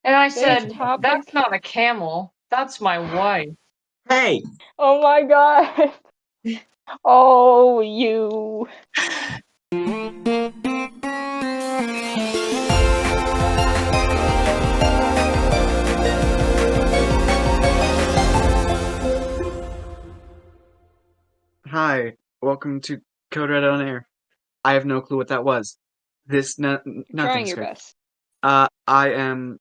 And I Today's said, topic. that's not a camel. That's my wife. Hey! Oh my god. Oh, you. Hi, welcome to Codered On Air. I have no clue what that was. Nothing's Trying your good. best. I am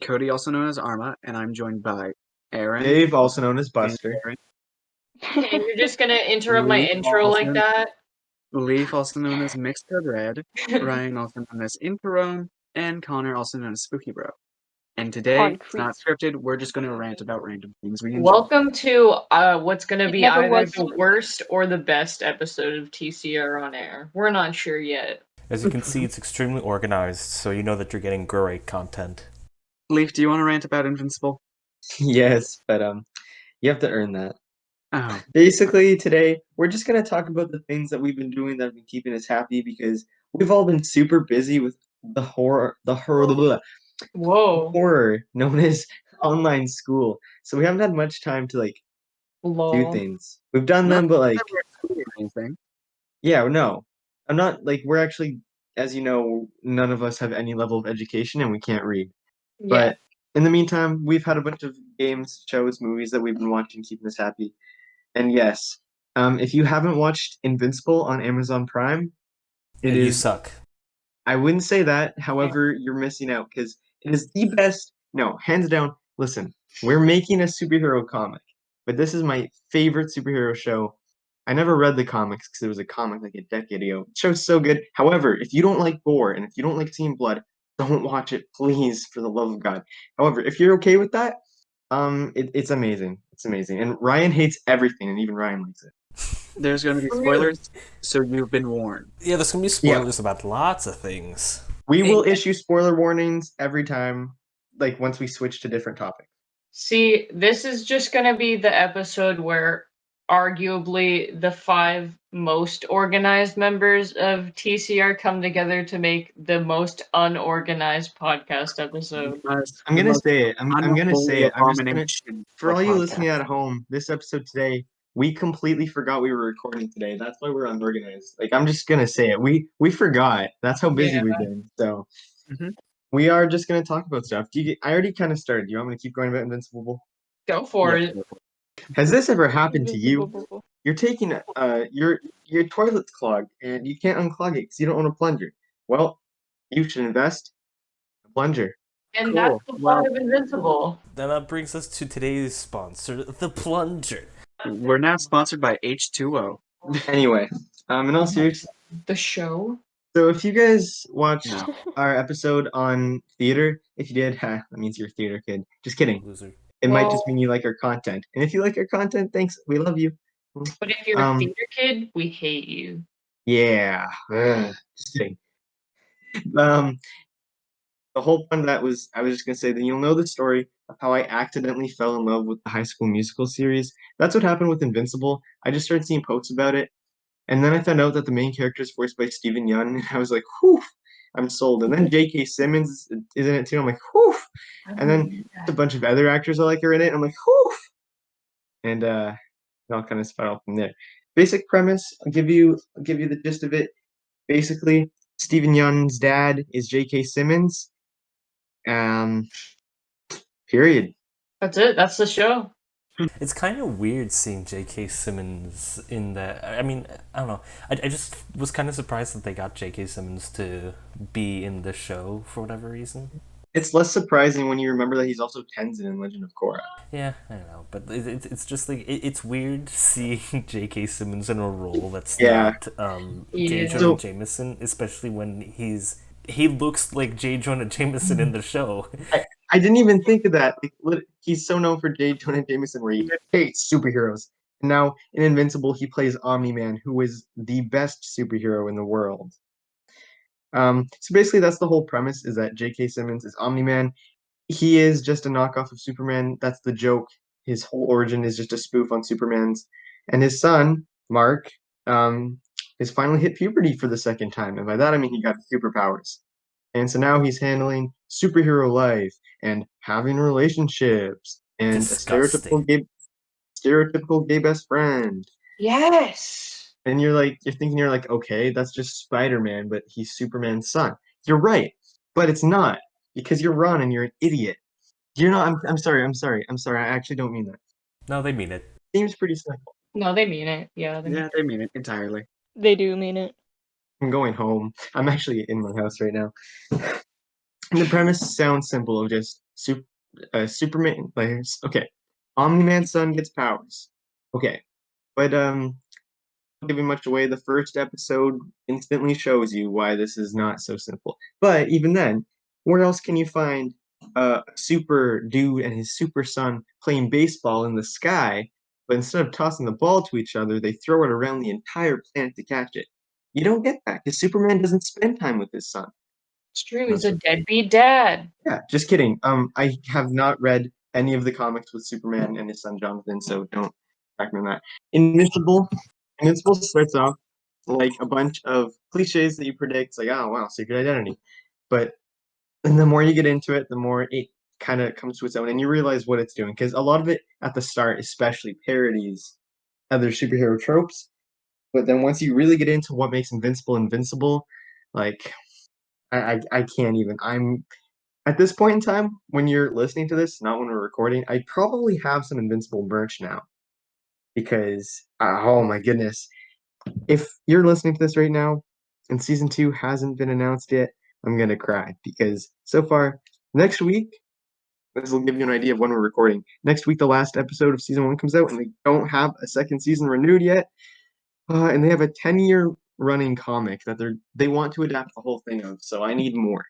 Cody, also known as Arma, and I'm joined by Aaron. Dave, also known as Buster. And you're just gonna interrupt my Leaf, intro also- like that? Leaf, also known as Mx Codered, Ryan, also known as Incarone, and Connor, also known as Spooky Bro. And today, it's not scripted, we're just going to rant about random things we enjoy. Welcome to what's going to be never either was the worst or the best episode of TCR On Air. We're not sure yet. As you can see, it's extremely organized, so you know that you're getting great content. Leaf, do you want to rant about Invincible? Yes, but you have to earn that. Oh. Basically, today we're just gonna talk about the things that we've been doing that have been keeping us happy because we've all been super busy with the horror known as online school. So we haven't had much time to do things. We've done them, but anything. yeah, no, I'm not we're actually, as you know, none of us have any level of education and we can't read. Yeah. But in the meantime, we've had a bunch of games, shows, movies that we've been watching, keeping us happy. And yes, if you haven't watched Invincible on Amazon Prime, You suck. I wouldn't say that. However, you're missing out because it is the best. No, hands down. Listen, we're making a superhero comic, but this is my favorite superhero show. I never read the comics because it was a comic like a decade ago. The show's so good. However, if you don't like gore and if you don't like seeing blood, don't watch it, please, for the love of God. However, if you're okay with that, it's amazing. It's amazing. And Ryan hates everything, and even Ryan likes it. There's going to be spoilers, so you've been warned. Yeah, there's going to be spoilers about lots of things. We will issue spoiler warnings every time, once we switch to different topics. See, this is just going to be the episode where arguably the 5 most organized members of TCR come together to make the most unorganized podcast episode. I'm gonna say it. I'm gonna say it. For all you podcast. listening at home, this episode today, we completely forgot we were recording today. That's why we're unorganized. I'm just gonna say it. We forgot. That's how busy we've been. So we are just gonna talk about stuff. I already kind of started. Do you want me to keep going about Invincible? Go for it. Has this ever happened to you? You're taking your toilet's clogged and you can't unclog it because you don't own a plunger. Well, you should invest in a plunger. And that's the plot of Invincible. Then that brings us to today's sponsor, the plunger. We're now sponsored by H2O. Anyway, in all seriousness, the show. So if you guys watched our episode on theater, if you did, that means you're a theater kid. Just kidding. Loser. It might just mean you like our content. And if you like our content, thanks. We love you. But if you're a theater kid, we hate you. Yeah. Just kidding. The whole point of that was, I was just going to say that you'll know the story of how I accidentally fell in love with the High School Musical series. That's what happened with Invincible. I just started seeing posts about it. And then I found out that the main character is voiced by Steven Yeun, and I was like, whew, I'm sold. And then J.K. Simmons is in it too. I'm like, whew. And then a bunch of other actors I like are in it. I'm like, whew. And it all kind of spiraled from there. Basic premise, I'll give you the gist of it. Basically, Steven Yeun's dad is J.K. Simmons. Period. That's it. That's the show. It's kind of weird seeing J.K. Simmons in the... I mean, I don't know. I just was kind of surprised that they got J.K. Simmons to be in the show for whatever reason. It's less surprising when you remember that he's also Tenzin in Legend of Korra. Yeah, I don't know. But it's just it's weird seeing J.K. Simmons in a role that's not J. Jonah Jameson, especially when he looks like J. Jonah Jameson in the show. I didn't even think of that. He's so known for J. Jonah Jameson, where he hates superheroes. And now in Invincible, he plays Omni-Man, who is the best superhero in the world. So basically, that's the whole premise: is that J.K. Simmons is Omni-Man. He is just a knockoff of Superman. That's the joke. His whole origin is just a spoof on Superman's. And his son, Mark, has finally hit puberty for the second time, and by that I mean he got superpowers. And so now he's handling superhero life and having relationships and a Disgusting. stereotypical gay best friend. Yes. And you're thinking, okay, that's just Spider-Man, but he's Superman's son. You're right, but it's not, because you're Ron and you're an idiot. You're not. I'm sorry. I actually don't mean that. No, they mean it. Seems pretty simple. No, they mean it. Yeah, they mean Yeah, they mean it entirely. They do mean it. I'm going home. I'm actually in my house right now. And the premise sounds simple of just Superman. Okay, Omni-Man's son gets powers. Okay, but not giving much away. The first episode instantly shows you why this is not so simple. But even then, where else can you find a super dude and his super son playing baseball in the sky? But instead of tossing the ball to each other, they throw it around the entire planet to catch it. You don't get that because Superman doesn't spend time with his son. it's true. He's a deadbeat dad. Yeah, just kidding. I have not read any of the comics with Superman and his son Jonathan, so don't back me on that. Invincible starts off like a bunch of cliches that you predict. It's like, oh wow, secret identity. But and the more you get into it, the more it kind of comes to its own, and you realize what it's doing. Because a lot of it at the start, especially parodies other superhero tropes. But then once you really get into what makes Invincible, like I can't even. I'm at this point in time when you're listening to this, not when we're recording. I probably have some Invincible merch now because oh my goodness, if you're listening to this right now and season 2 hasn't been announced yet, I'm gonna cry because so far next week, this will give you an idea of when we're recording. Next week, the last episode of season 1 comes out, and they don't have a second season renewed yet, and they have a 10-year running comic that they want to adapt the whole thing of. So I need more.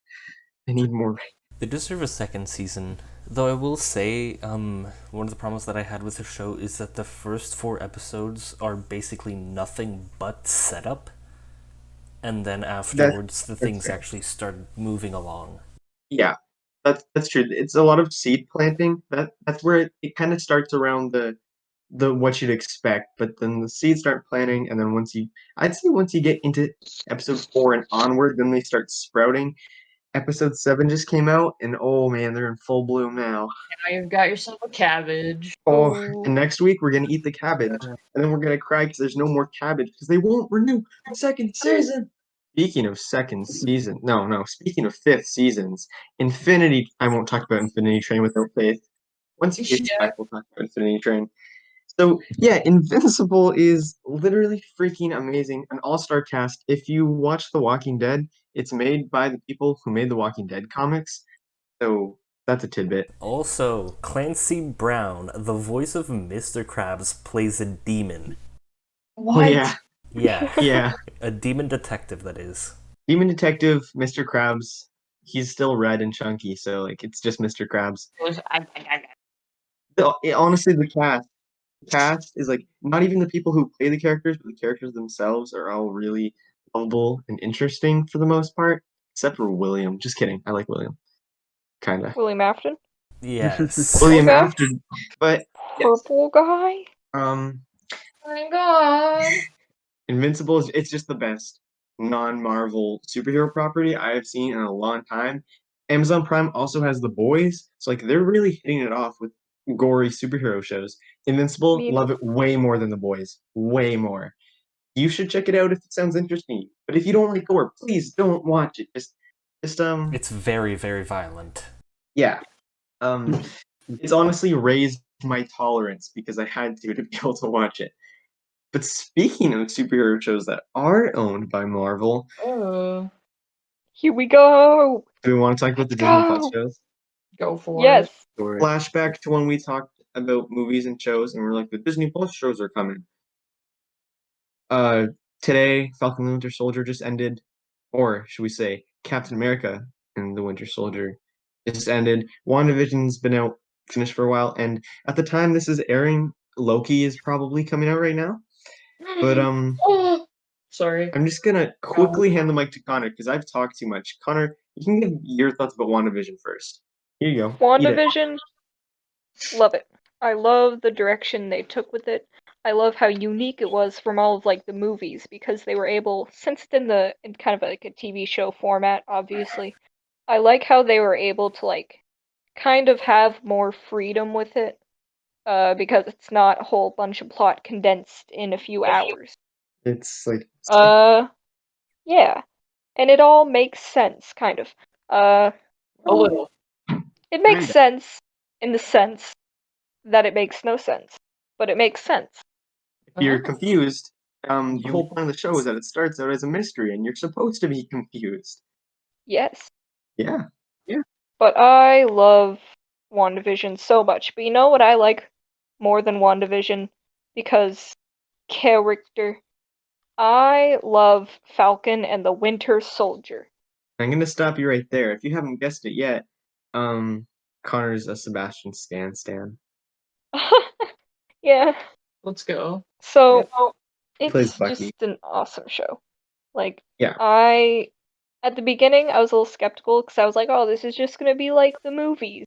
I need more. They deserve a second season. Though I will say, one of the problems that I had with the show is that the first 4 episodes are basically nothing but setup. And then afterwards, the things fair. actually start moving along. Yeah, that's true. It's a lot of seed planting. That's where it kind of starts around the what you'd expect, but then the seeds start planting, and then I'd say once you get into episode 4 and onward, then they start sprouting. Episode 7 just came out, and oh man, they're in full bloom now. Now you've got yourself a cabbage. Oh, Ooh. and next week we're gonna eat the cabbage, and then we're gonna cry because there's no more cabbage because they won't renew the second season. Speaking of second season, no. Speaking of fifth seasons, I won't talk about Infinity Train without Faith. Once Faith's Yeah. back, we'll talk about Infinity Train. So yeah, Invincible is literally freaking amazing. An all-star cast. If you watch The Walking Dead, it's made by the people who made The Walking Dead comics. So that's a tidbit. Also, Clancy Brown, the voice of Mr. Krabs, plays a demon. What? Oh yeah, Yeah, yeah. a demon detective, that is. Demon Detective, Mr. Krabs. He's still red and chunky, so like it's just Mr. Krabs. Honestly, the cast is like not even the people who play the characters, but the characters themselves are all really lovable and interesting for the most part, except for William. Just kidding. I like William, kind of. William Afton? Yes. William Okay. after, but yes. Purple guy? Um, Oh my god. Invincible it's just the best non-Marvel superhero property I have seen in a long time. Amazon Prime also has The Boys, so like they're really hitting it off with gory superhero shows. Invincible, Mean. love it way more than The Boys, way more. You should check it out if it sounds interesting. But if you don't like gore, please don't watch it. Just It's very, very violent. yeah. It's honestly raised my tolerance because I had to be able to watch it. But speaking of superhero shows that are owned by Marvel, Oh, Here we go! do we want to talk about the Let's Disney Plus go! shows? go for Yes! it. Flashback to when we talked about movies and shows, and we're like, the Disney Plus shows are coming. Today, Falcon and the Winter Soldier just ended, or should we say, Captain America and the Winter Soldier just ended. WandaVision's been out, finished for a while, and at the time this is airing, Loki is probably coming out right now. But Oh, sorry. I'm just gonna quickly hand the mic to Connor because I've talked too much. Connor, you can give your thoughts about WandaVision first. Here you go. Eat it. WandaVision, love it. I love the direction they took with it. I love how unique it was from all of like the movies because they were able, since it's in kind of like a TV show format, obviously, I like how they were able to like kind of have more freedom with it, because it's not a whole bunch of plot condensed in a few hours. It's like Yeah, and it all makes sense, kind of. A little. It makes Kinda. sense in the sense that it makes no sense, but it makes sense. if you're Uh-huh. confused, the whole point of the show is that it starts out as a mystery, and you're supposed to be confused. Yes. Yeah. But I love WandaVision so much. But you know what I like more than WandaVision? Because character. I love Falcon and the Winter Soldier. I'm gonna stop you right there. If you haven't guessed it yet, Connor's a Sebastian Stan. Yeah. Let's go. So He plays it's Bucky. just an awesome show. Like, Yeah. at the beginning, I was a little skeptical because I was like, oh, this is just gonna be like the movies.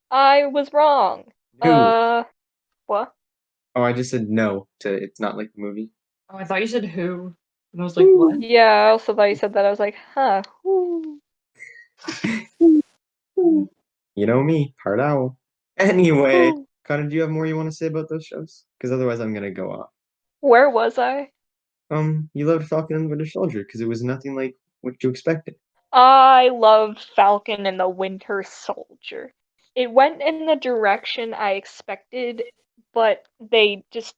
I was wrong. No. What? Oh, I just said no to it's not like the movie. Oh, I thought you said who. And I was like, what? Yeah, I also thought you said that. I was like, huh. Whoo. You know me, hard owl. Anyway, Whew. Connor, do you have more you want to say about those shows? Because otherwise, I'm gonna go off. Where was I? You loved Falcon and the Winter Soldier because it was nothing like what you expected. I loved Falcon and the Winter Soldier. It went in the direction I expected, but they just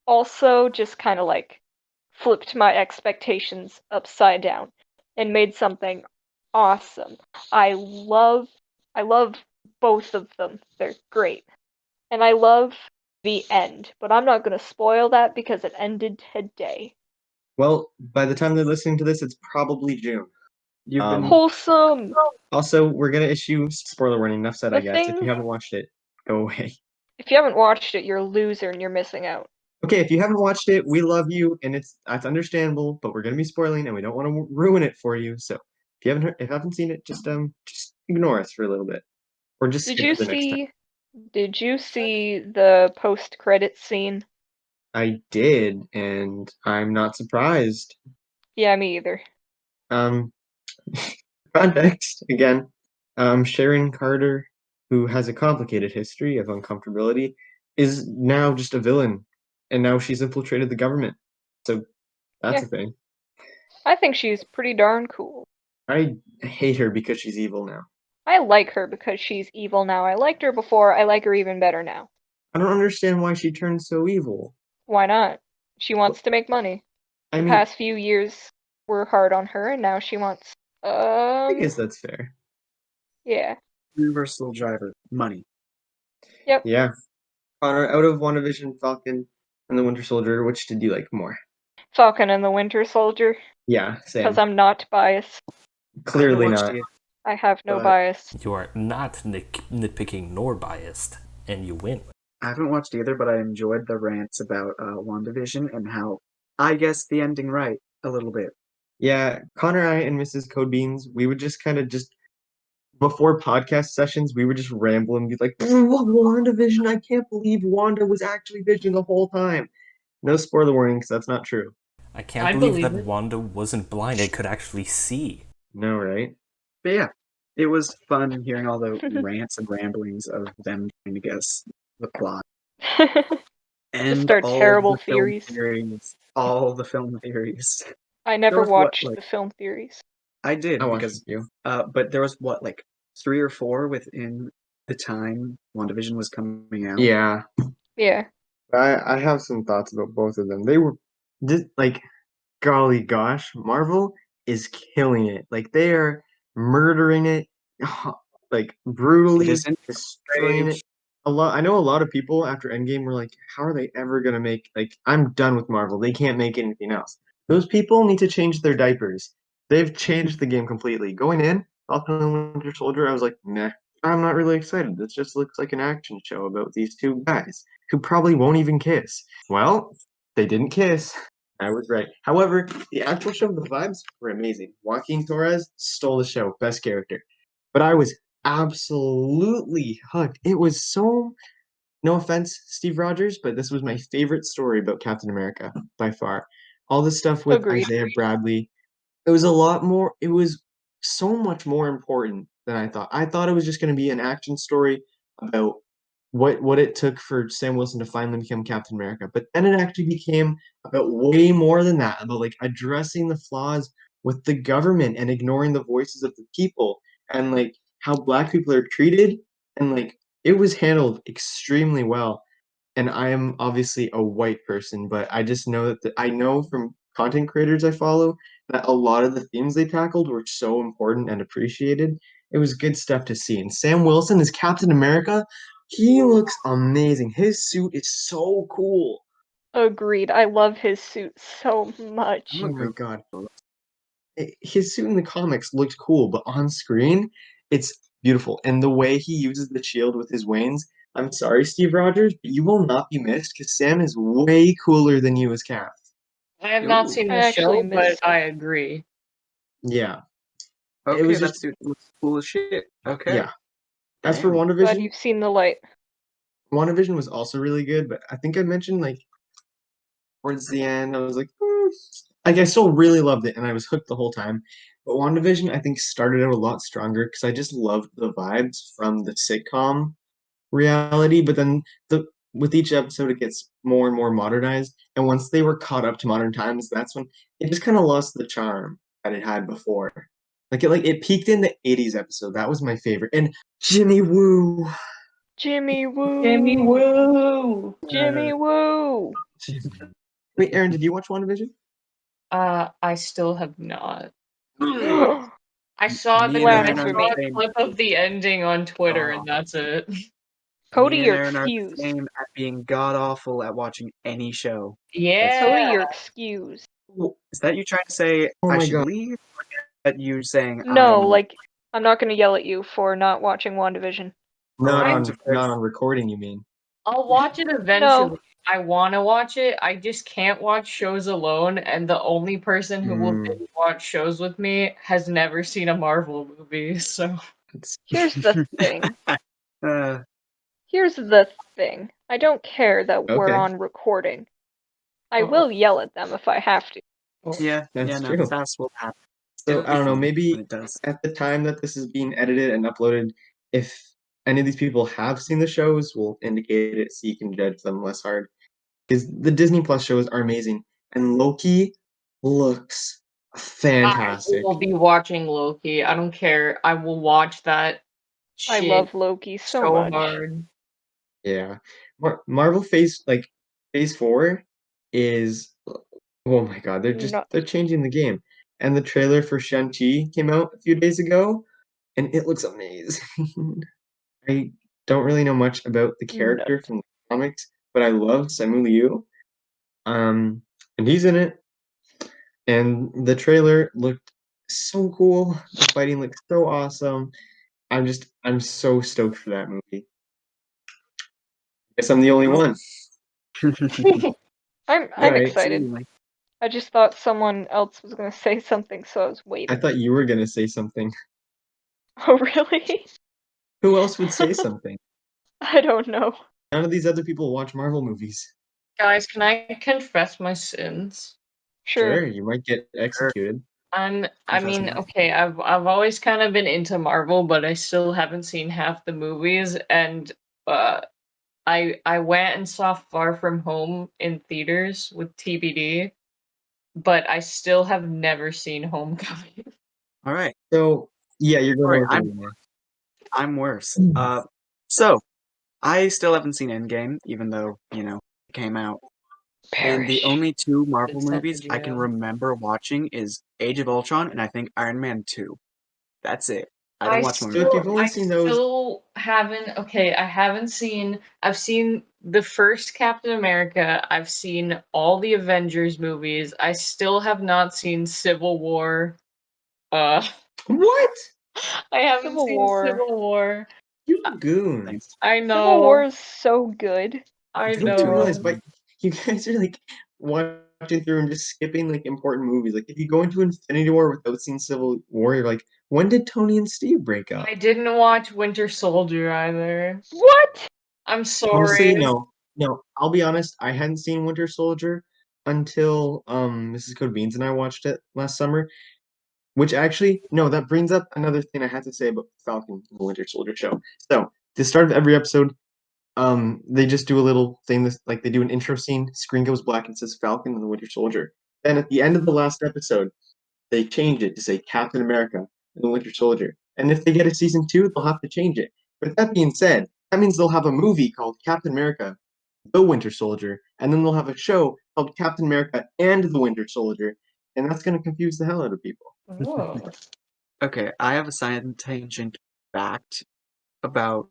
also just kind of like flipped my expectations upside down and made something awesome. I love both of them. They're great. And I love the end, but I'm not going to spoil that because it ended today. Well, by the time they're listening to this, it's probably June. You've been Wholesome. Also, we're gonna issue spoiler warning. Enough said, The I guess. If you thing, haven't watched it, go away. if you haven't watched it, you're a loser and you're missing out. Okay, if you haven't watched it, we love you, and that's understandable. But we're gonna be spoiling, and we don't want to ruin it for you. So if you haven't seen it, just ignore us for a little bit, or just Did skip you to the next time. see did you see the post-credit scene? I did, and I'm not surprised. Yeah, me either. Um, context again. Sharon Carter, who has a complicated history of uncomfortability, is now just a villain, and now she's infiltrated the government. So that's Yeah. a thing. I think she's pretty darn cool. I hate her because she's evil now. I like her because she's evil now. I liked her before, I like her even better now. I don't understand why she turned so evil. Why not? She wants to make money. I The mean, past few years were hard on her, and now she wants. I guess that's fair. Yeah. universal driver. Money. Yep. Yeah. Connor, out of WandaVision, Falcon, and the Winter Soldier, which did you like more? Falcon and the Winter Soldier, Yeah, same. because I'm not biased. Clearly I haven't watched not. it, I have no But- bias. You are not nitpicking nor biased, and you win. I haven't watched either, but I enjoyed the rants about WandaVision and how I guessed the ending right a little bit. Yeah, Connor, I, and Mrs. Codebeans, we would just kind of before podcast sessions, we would just ramble and be like, WandaVision, I can't believe Wanda was actually Vision the whole time. No spoiler warning, because that's not true. I can't I believe believe that it. Wanda wasn't blind and could actually see. No, right? But yeah, it was fun hearing all the rants and ramblings of them trying to guess the plot. And start all terrible the film theories. theories. All the film theories. I never was what, watched like- the film theories. I did I watched because a few. but there was what, like 3 or 4 within the time WandaVision was coming out. Yeah, Yeah. I have some thoughts about both of them. They were just like, golly gosh, Marvel is killing it. Like they are murdering it, like brutally Isn't destroying brave. it. I know a lot of people after Endgame were like, how are they ever gonna make, like, I'm done with Marvel. They can't make anything else. Those people need to change their diapers. They've changed the game completely. Going in, Falcon and the Winter Soldier, I was like, nah, I'm not really excited. This just looks like an action show about these two guys who probably won't even kiss. Well, they didn't kiss. I was right. However, the actual show, the vibes were amazing. Joaquin Torres stole the show, best character. But I was absolutely hooked. It was so, no offense, Steve Rogers, but this was my favorite story about Captain America by far. All the stuff with Agreed. Isaiah Bradley. It was a lot more, it was so much more important than I thought. I thought it was just going to be an action story about what it took for Sam Wilson to finally become Captain America. But then it actually became about way more than that, about like addressing the flaws with the government and ignoring the voices of the people and like how black people are treated and like it was handled extremely well. And I am obviously a white person, but I just know that I know from content creators I follow that a lot of the themes they tackled were so important and appreciated. It was good stuff to see. And Sam Wilson as Captain America, he looks amazing. His suit is so cool. Agreed. I love his suit so much. Oh my god. His suit in the comics looked cool, but on screen, it's beautiful. And the way he uses the shield with his wings, I'm sorry, Steve Rogers, but you will not be missed because Sam is way cooler than you as Cap. I have not Ooh. seen I the actually show, but missed I agree. Yeah. Okay, It was that just suit looks cool as shit. Okay. yeah. As for Damn. Glad WandaVision, you've seen the light. WandaVision was also really good, but I think I mentioned like towards the end, I was like, like I still really loved it and I was hooked the whole time. But WandaVision, I think, started out a lot stronger because I just loved the vibes from the sitcom reality. But then with each episode, it gets more and more modernized. And once they were caught up to modern times, that's when it just kind of lost the charm that it had before. Like it peaked in the '80s episode. That was my favorite. And Jimmy Woo. Jimmy Woo. Jimmy Woo! Jimmy Woo. Wait, Aaron, did you watch WandaVision? I still have not. Blasphemy. I saw Me and Aaron I are saw a the same. clip of the ending on Twitter, and that's it. Cody, Me and you're Aaron are the excused. same at being god awful at watching any show. Yeah. Cody, you're excused. Is that you trying to say Oh I my should God. leave? Or that you saying No, I'm like, I'm not gonna yell at you for not watching WandaVision. Not I'm on just- not on recording, you mean? I'll watch it eventually. I want to watch it. I just can't watch shows alone, and the only person who will binge watch shows with me has never seen a Marvel movie, so Here's the thing. uh, Here's the thing. I don't care that we're Okay. on recording. I Uh-oh. will yell at them if I have to. yeah, That's no, true. that's what happens. So It'll be I don't know, fun maybe when it does. at the time that this is being edited and uploaded, if any of these people have seen the shows, we'll indicate it so you can judge them less hard. Because the Disney Plus shows are amazing. And Loki looks fantastic. I will be watching Loki. I don't care. I will watch that I shit love Loki so so much. hard. Yeah. Marvel Phase 4 is oh my god, Nuts. they're changing the game. And the trailer for Shang-Chi came out a few days ago, and it looks amazing. I don't really know much about the character Nuts. from the comics, but I love Simu Liu. And he's in it. And the trailer looked so cool. The fighting looked so awesome. I'm so stoked for that movie. Guess I'm the only one. I'm Alright. excited. I just thought someone else was gonna say something, so I was I waiting. thought you were gonna say something. Oh, really? Who else would say something? I don't know. None of these other people watch Marvel movies. Guys, can I confess my sins? Sure. Sure, you might get executed. I Confess mean, now. okay, I've always kind of been into Marvel, but I still haven't seen half the movies, and I went and saw Far From Home in theaters with TBD, but I still have never seen Homecoming. All right. So yeah, you're going Sorry, with anymore. I'm worse. So I still haven't seen Endgame, even though it came out. And the Perish. only two Marvel It's movies I can Tangerin. remember watching is Age of Ultron and I think Iron Man 2. That's it. I I didn't watch more So if you've movies. only seen those, still haven't. Okay, I haven't seen. I've seen the first Captain America. I've seen all the Avengers movies. I still have not seen Civil War. what? I haven't Civil seen War. Civil War. You goons. I know. Civil War is so good. I You don't realize, know. but you guys are like watching through and just skipping like important movies. Like if you go into Infinity War without seeing Civil War, you're like, when did Tony and Steve break up? I didn't watch Winter Soldier either. What? I'm sorry. Honestly, no. I'll be honest. I hadn't seen Winter Soldier until Mrs. Code Beans and I watched it last summer. Which actually, no, that brings up another thing I had to say about Falcon and the Winter Soldier show. So, the start of every episode, they just do a little thing, like they do an intro scene, screen goes black and says Falcon and the Winter Soldier. Then at the end of the last episode, they change it to say Captain America and the Winter Soldier. And if they get a season 2, they'll have to change it. But that being said, that means they'll have a movie called Captain America, the Winter Soldier, and then they'll have a show called Captain America and the Winter Soldier, and that's going to confuse the hell out of people. Whoa. Okay, I have a side tangent fact about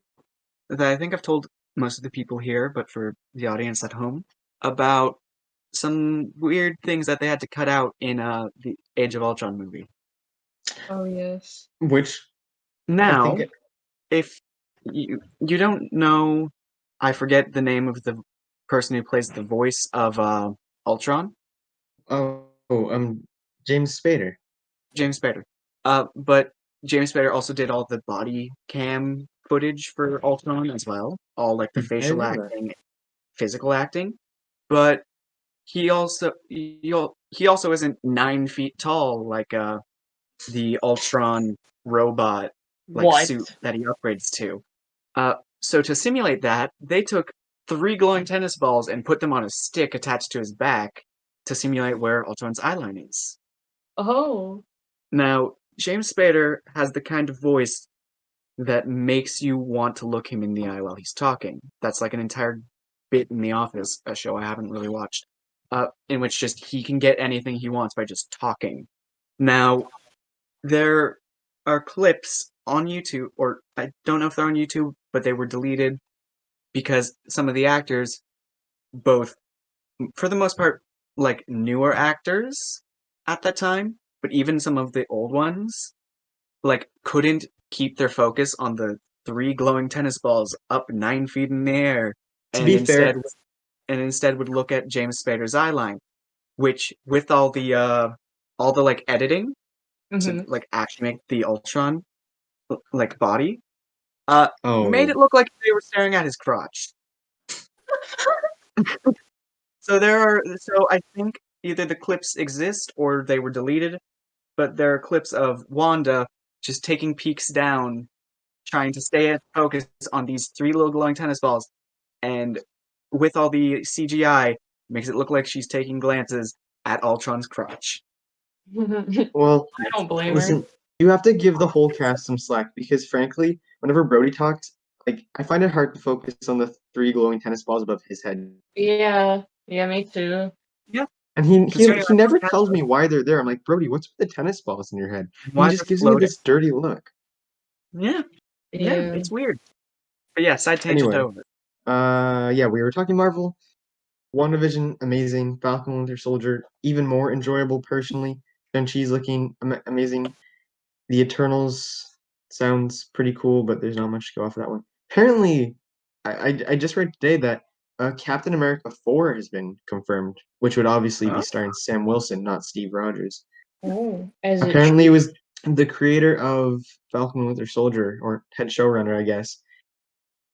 that I think I've told most of the people here, but for the audience at home, about some weird things that they had to cut out in the Age of Ultron movie. Oh yes. Which Now, think if you don't know, I forget the name of the person who plays the voice of Ultron. James Spader. James Spader. But James Spader also did all the body cam footage for Ultron as well, all like the facial know that. acting, physical acting. But he also isn't 9 feet tall like the Ultron robot What? suit that he upgrades to. So to simulate that, they took 3 glowing tennis balls and put them on a stick attached to his back to simulate where Ultron's eyeline is. Oh. Now, James Spader has the kind of voice that makes you want to look him in the eye while he's talking. That's like an entire bit in The Office, a show I haven't really watched, in which just he can get anything he wants by just talking. Now, there are clips on YouTube, or I don't know if they're on YouTube, but they were deleted because some of the actors, both, for the most part, like newer actors at that time, but even some of the old ones, like couldn't keep their focus on the 3 glowing tennis balls up 9 feet in the air, To be fair, and instead would look at James Spader's eyeline, which with all the like editing to like actually make the Ultron like body, made it look like they were staring at his crotch. So I think either the clips exist or they were deleted, but there are clips of Wanda just taking peeks down, trying to stay focused on these 3 little glowing tennis balls, and with all the CGI, makes it look like she's taking glances at Ultron's crotch. well, I don't blame her. listen, you have to give the whole cast some slack because, frankly, whenever Brody talks, like I find it hard to focus on the 3 glowing tennis balls above his head. Yeah, me too. Yeah. And he Considering never tells me why they're there. I'm like, Brody, what's with the tennis balls in your head? Why He just they're gives me this dirty look. Yeah, Yeah. it's weird. But yeah, side tangent Anyway. over. Yeah, we were talking Marvel. WandaVision, amazing. Falcon Winter Soldier, even more enjoyable personally. Shang-Chi's looking amazing. The Eternals sounds pretty cool, but there's not much to go off of that one. Apparently, I just read today that Captain America 4 has been confirmed, which would obviously be starring Sam Wilson, not Steve Rogers. Oh, as Apparently, it was the creator of Falcon Winter Soldier, or head showrunner, I guess,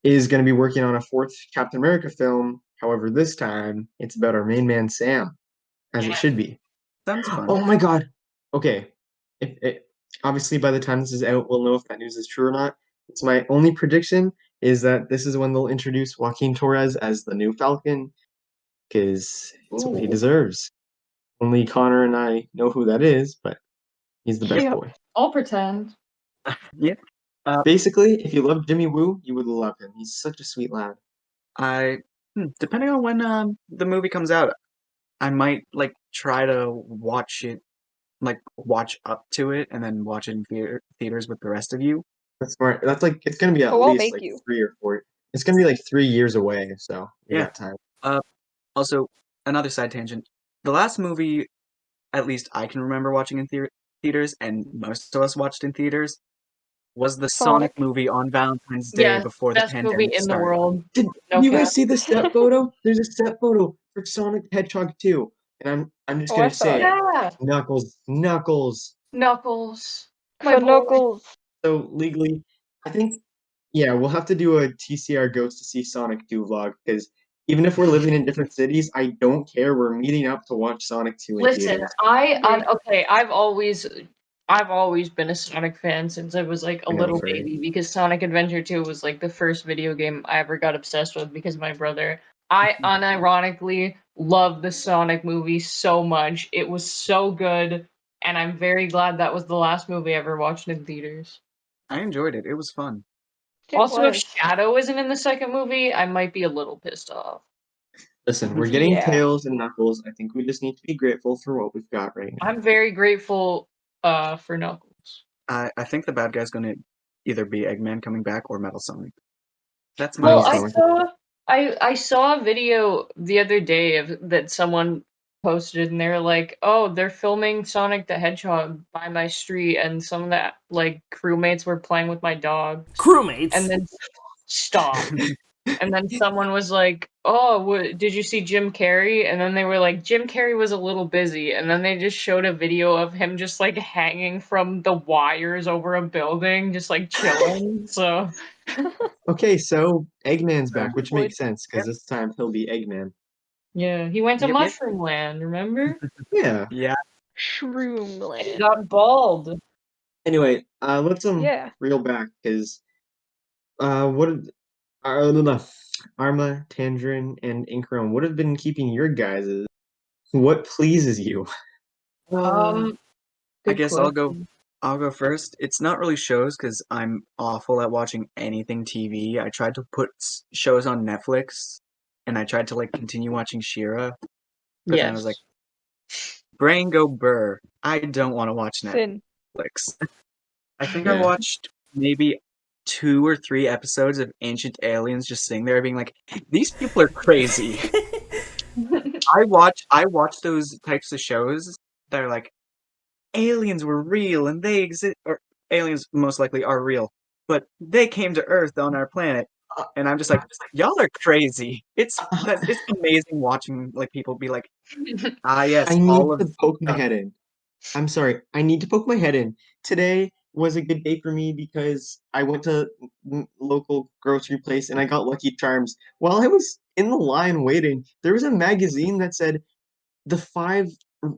is going to be working on a 4th Captain America film. However, this time it's about our main man Sam, as it should be. Sounds fun. Oh my god. Okay. Obviously, by the time this is out, we'll know if that news is true or not. It's my only prediction is that this is when they'll introduce Joaquin Torres as the new Falcon, because it's what he deserves. Only Connor and I know who that is, but he's the best boy. I'll pretend. Yeah. Basically, if you love Jimmy Woo, you would love him. He's such a sweet lad. Depending on when the movie comes out, I might like try to watch it, like watch up to it, and then watch it in theaters with the rest of you. That's smart. That's like it's gonna be at I'll least make like you. 3 or 4. It's gonna be like 3 years away, so you got time. Also, another side tangent. The last movie, at least I can remember watching in theaters, and most of us watched in theaters, was the Sonic movie on Valentine's Day before the best pandemic movie in started. the world. Did No you guys cap. see the set photo? There's a set photo for Sonic the Hedgehog 2. And I'm just Oh, I gonna saw say it. Yeah, Knuckles. Knuckles. My boy. Knuckles. So legally, I think we'll have to do a TCR Goes to See Sonic 2 vlog because even if we're living in different cities, I don't care. We're meeting up to watch Sonic 2 in Listen, theaters. I've always I've always been a Sonic fan since I was like a little Right. baby, because Sonic Adventure 2 was like the first video game I ever got obsessed with because of my brother. I unironically love the Sonic movie so much. It was so good, and I'm very glad that was the last movie I ever watched in theaters. I enjoyed it. It was fun. It Also, if was. Shadow isn't in the second movie, I might be a little pissed off. Listen, we're getting Yeah. Tails and Knuckles. I think we just need to be grateful for what we've got right now. I'm very grateful for Knuckles. I think the bad guy's gonna either be Eggman coming back or Metal Sonic. That's my Well, Nice. guess. I saw a video the other day of that someone posted, and they're like, "Oh, they're filming Sonic the Hedgehog by my street, and some of the like crewmates were playing with my dog." Crewmates. And then stop. And then someone was like, "Oh, did you see Jim Carrey?" And then they were like, "Jim Carrey was a little busy." And then they just showed a video of him just like hanging from the wires over a building, just like chilling. So Okay, so Eggman's back, which Would- makes sense because this time he'll be Eggman. yeah, he went to Yep, yep. Mushroom Land. Remember? Yeah. Yeah. He Shroomland. got bald. Anyway, let's Yeah. reel back because what did Arma, Tangerin, and Incarone, what have been keeping your guys'? What pleases you? I Good guess I'll go. question. I'll go first. It's not really shows because I'm awful at watching anything TV. I tried to put shows on Netflix, and I tried to like continue watching Shira, but then I was like, brain go burr. I don't want to watch Sin. Netflix. I think I Yeah. watched maybe 2 or 3 episodes of Ancient Aliens just sitting there being like, these people are crazy. I watch those types of shows that are like, aliens were real and they exist, or aliens most likely are real, but they came to Earth on our planet. And I'm just like, y'all are crazy. It's amazing watching like people be like, yes, I need all to of poke my head in. I'm sorry. I need to poke my head in. Today was a good day for me because I went to local grocery place and I got Lucky Charms. While I was in the line waiting, there was a magazine that said the 5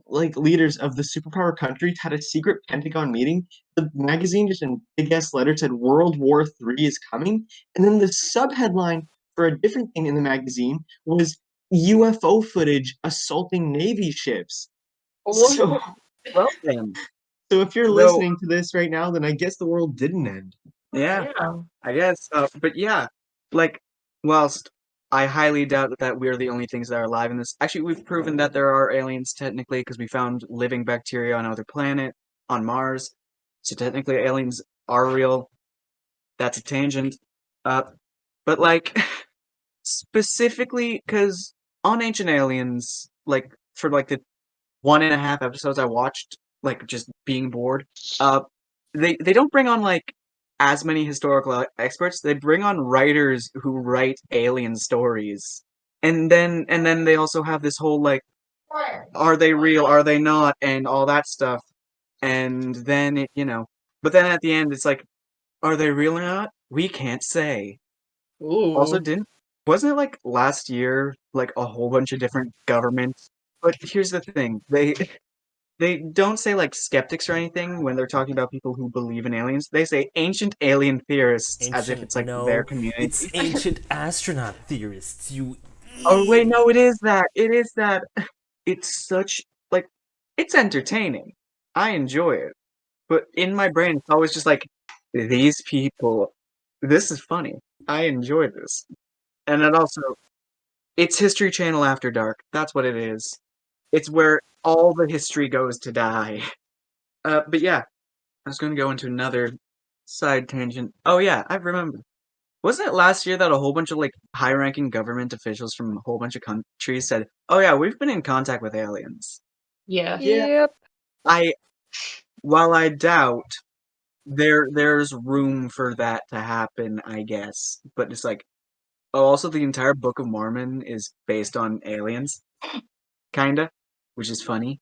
like leaders of the superpower countries had a secret Pentagon meeting. The magazine just in big ass letters said World War III is coming, and then the subheadline for a different thing in the magazine was UFO footage assaulting Navy ships. So, well then. so if you're So listening to this right now, then I guess the world didn't end. yeah, I guess. But yeah, like, whilst I highly doubt that we're the only things that are alive in this. Actually, we've proven that there are aliens technically because we found living bacteria on another planet, on Mars. So technically, aliens are real. That's a tangent. Uh, but like, specifically because on Ancient Aliens, like for like the 1.5 episodes I watched, like just being bored, uh, they don't bring on like as many historical experts. They bring on writers who write alien stories, and then they also have this whole like, are they real? Are they not? And all that stuff. And then but then at the end it's like, are they real or not? We can't say. Also, Ooh. wasn't it like last year, like a whole bunch of different governments? But here's the thing, they don't say like skeptics or anything when they're talking about people who believe in aliens. They say ancient alien theorists as if it's like their community. It's ancient astronaut theorists. You. Oh wait, no, it is that. It is that. It's such like, it's entertaining. I enjoy it. But in my brain it's always just like, these people, this is funny. I enjoy this. And then also, it's History Channel After Dark. That's what it is. It's where all the history goes to die. But yeah, I was going to go into another side tangent. Oh yeah, I remember. Wasn't it last year that a whole bunch of like high-ranking government officials from a whole bunch of countries said, "Oh yeah, we've been in contact with aliens." Yeah. Yep. While I doubt there's room for that to happen, I guess. But it's like, oh, also the entire Book of Mormon is based on aliens, kinda, which is funny.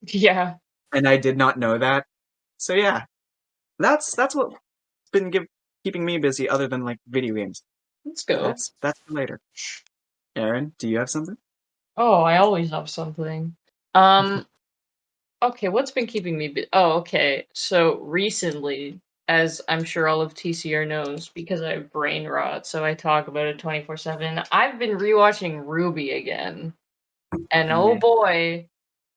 Yeah. And I did not know that. So yeah, that's what's been keeping me busy, other than like video games. Let's go. That's for later. Aaron, do you have something? Oh, I always have something. Um, Okay, what's been keeping me oh, okay. So recently, as I'm sure all of TCR knows, because I have brain rot, so I talk about it 24/7, I've been rewatching Ruby again. And oh boy,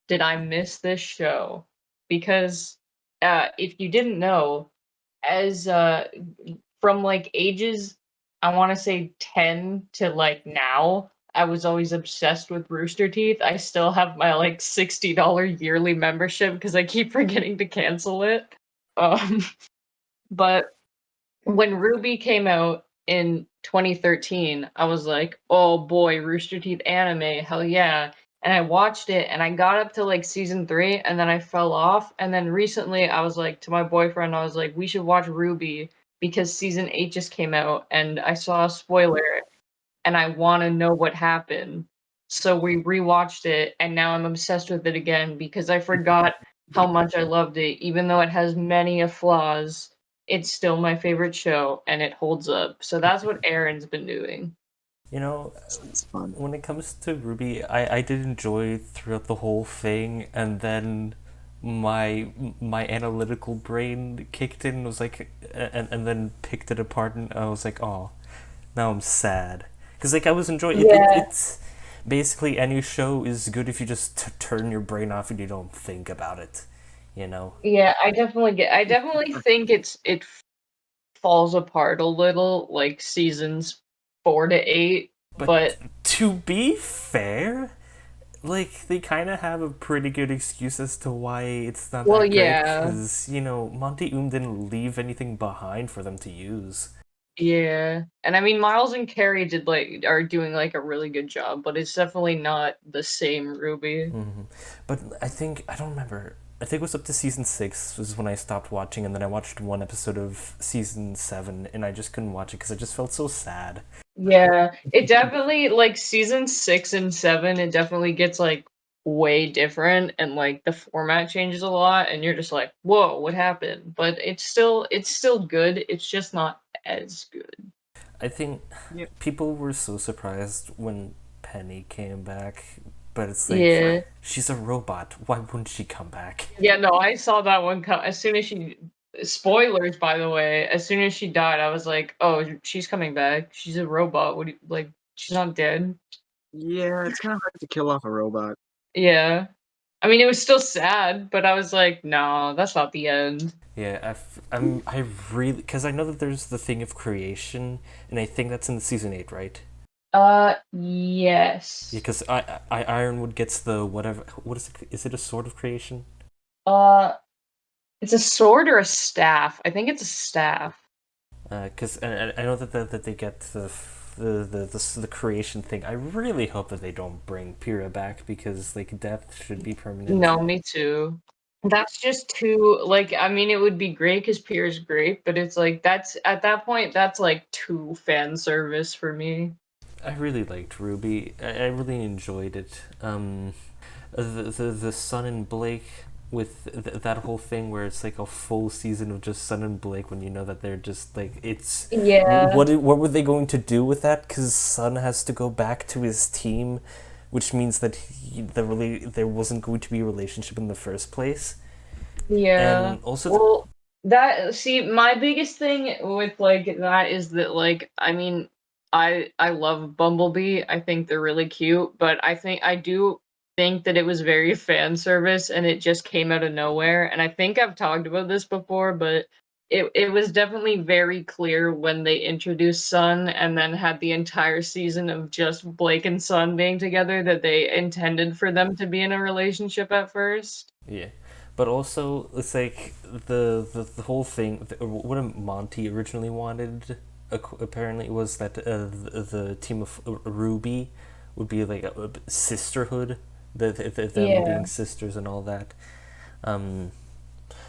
did I miss this show. Because if you didn't know, as from like ages, I want to say 10 to like now, I was always obsessed with Rooster Teeth. I still have my like $60 yearly membership because I keep forgetting to cancel it. Um, but when Ruby came out in 2013, I was like, oh boy, Rooster Teeth anime, hell yeah. And I watched it and I got up to like season 3 and then I fell off. And then recently I was like to my boyfriend, I was like, we should watch Ruby because season 8 just came out and I saw a spoiler and I want to know what happened. So we rewatched it and now I'm obsessed with it again because I forgot how much I loved it. Even though it has many flaws, it's still my favorite show and it holds up. So that's what Aaron's been doing. You know, Sounds fun. when it comes to Ruby, I did enjoy throughout the whole thing, and then my analytical brain kicked in and was like, and then picked it apart, and I was like, oh, now I'm sad. Because, like, I was enjoying it. Yeah. It's basically any show is good if you just turn your brain off and you don't think about it, you know? Yeah, I definitely think it falls apart a little like seasons 4 to 8, but to be fair, like, they kind of have a pretty good excuse as to why it's not well, that great, yeah. because, you know, Monty didn't leave anything behind for them to use. Yeah. And I mean Miles and Carrie are doing like a really good job, but it's definitely not the same Ruby. But I don't remember. I think it was up to season 6 was when I stopped watching, and then I watched one episode of season 7, and I just couldn't watch it because I just felt so sad. Yeah. It definitely like season 6 and 7, it definitely gets like way different and like the format changes a lot and you're just like, "Whoa, what happened?" But it's still good. It's just not as good. I think Yep. people were so surprised when Penny came back, but it's like, Yeah. she's a robot. Why wouldn't she come back? Yeah, no, I saw that one come as soon as she spoilers by the way, as soon as she died, I was like, "Oh, she's coming back. She's a robot. What do you, like she's not dead." Yeah, it's kind of hard to kill off a robot. Yeah. I mean, it was still sad, but I was like, "No, that's not the end." Yeah, I really, because I know that there's the thing of creation, and I think that's in season 8, right? Yes. Because Ironwood gets the whatever. What is it? Is it a sword of creation? Uh, it's a sword or a staff. I think it's a staff. Because I know that they get the creation thing. I really hope that they don't bring Pyrrha back, because like death should be permanent. No, me too. That's just too like I mean it would be great because Pierre's great, but it's like that's at that point that's like too fan service for me. I really liked Ruby. I really enjoyed it. The Sun and Blake with that whole thing where it's like a full season of just Sun and Blake, when you know that they're just like, it's Yeah. what were they going to do with that? Because Sun has to go back to his team, which means that there wasn't going to be a relationship in the first place. Yeah. And also, Well, that see my biggest thing with like that is that like I mean I love Bumblebee. I think they're really cute, but I do think that it was very fan service and it just came out of nowhere. And I think I've talked about this before, but it was definitely very clear when they introduced Sun and then had the entire season of just Blake and Sun being together that they intended for them to be in a relationship at first. yeah. But also, it's like the whole thing. What Monty originally wanted, apparently, was that the team of Ruby would be like a sisterhood, them Yeah. being sisters and all that.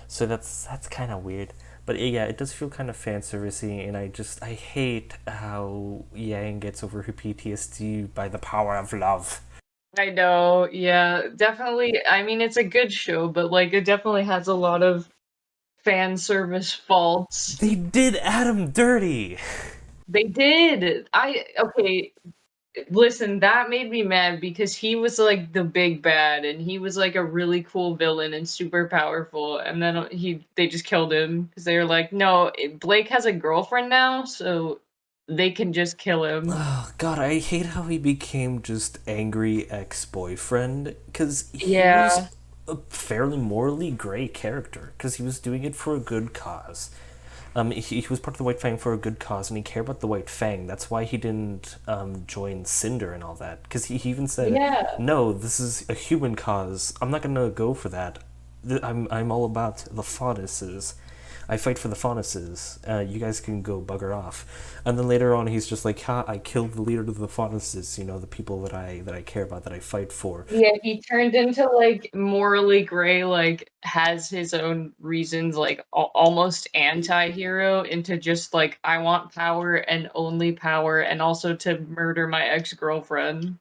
So that's kind of weird. But yeah, it does feel kind of fan servicey, and I hate how Yang gets over her PTSD by the power of love. I know, yeah, definitely. I mean, it's a good show, but like it definitely has a lot of fan service faults. They did Adam dirty. They did. Okay, Listen, that made me mad because he was like the big bad and he was like a really cool villain and super powerful, and then they just killed him because they were like, no, Blake has a girlfriend now, so they can just kill him. Oh, God, I hate how he became just angry ex-boyfriend, because he Yeah. was a fairly morally gray character, because he was doing it for a good cause. He was part of the White Fang for a good cause, and he cared about the White Fang. That's why he didn't join Cinder and all that, because he even said, Yeah. no, this is a human cause. I'm not going to go for that. I'm all about the Faunuses. I fight for the Faunuses. You guys can go bugger off. And then later on, he's just like, ha, I killed the leader of the Faunuses, the people that I care about, that I fight for. Yeah, he turned into like morally gray, like has his own reasons, like almost anti-hero, into just like, I want power and only power, and also to murder my ex-girlfriend.